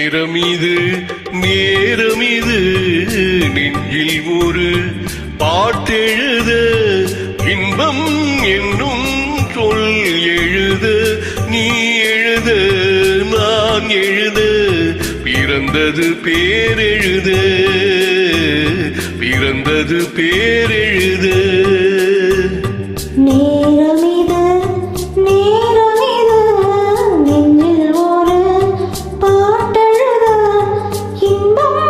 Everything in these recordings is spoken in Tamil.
நேரமிது நேரமிது நெஞ்சில் ஒரு பாட்டெழுத இன்பம் என்னும் சொல் எழுத நீ எழுத நான் எழுத பிறந்தது பேரெழுத பிறந்தது பேரெழுத நேரமிது நேரமிது நெஞ்சில் ஒரு பாட்டெழுத இன்பம்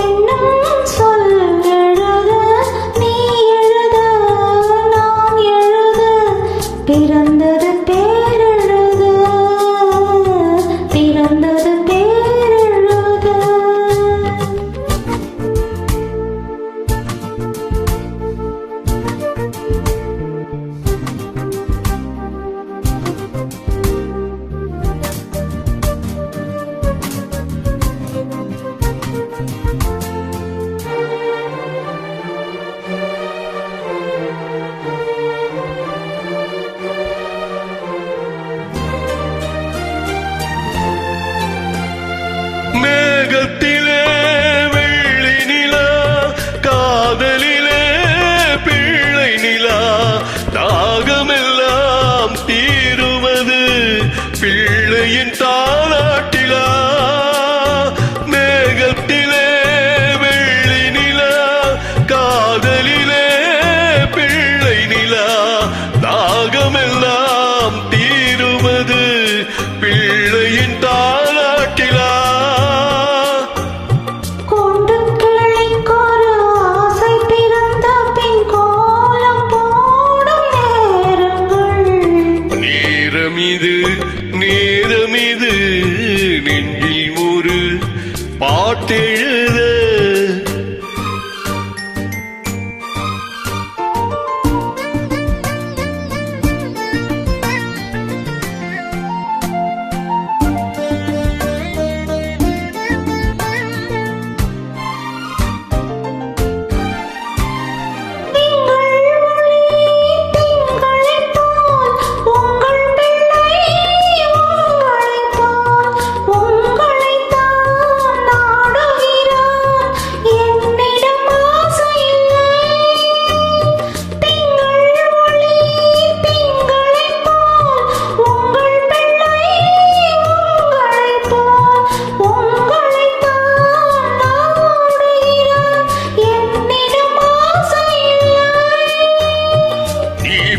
என்னும் சொல் எழுத நீ எழுத நான் எழுத பிறந்தது பேரெழுத பிறந்தது பேரெழுத. மேகத்திலே வெள்ளி நிலா காதலிலே பிள்ளை நிலா தாகமெல்லாம் தீருவது பிள்ளையின் தாலாட்டிலா. மேகத்திலே வெள்ளி நிலா காதலிலே பிள்ளை நிலா தாகமெல்லாம் தீருவது பிள்ளையின் தாலாட்டிலா. நேரமிது நேரமிது நெஞ்சில் ஒரு பாட்டெழுத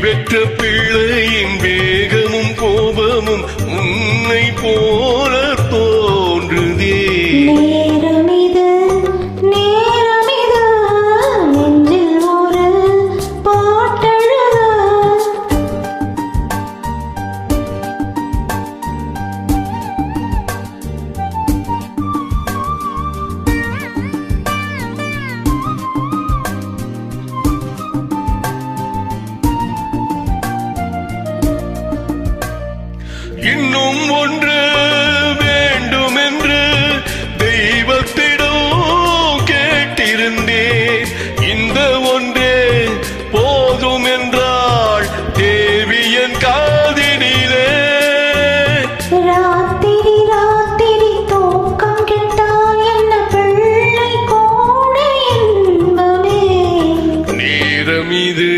பெற்ற பிள்ளையின் வேகமும் கோபமும் உன்னை போல தோன்றுதே. நேரமிது நேரமிது நெஞ்சில் ஒரு பாட்டெழுத இன்னும் ஒன்று வேண்டும் என்று தெய்வத்திடம் கேட்டிருந்தேன். இந்த ஒன்றே போதும் என்றாள் தேவியன் காதினிலே. ராத்திரி ராத்திரி தூக்கம் கெட்டால் என்ன பிள்ளை கூட இன்பமே. நேரமிது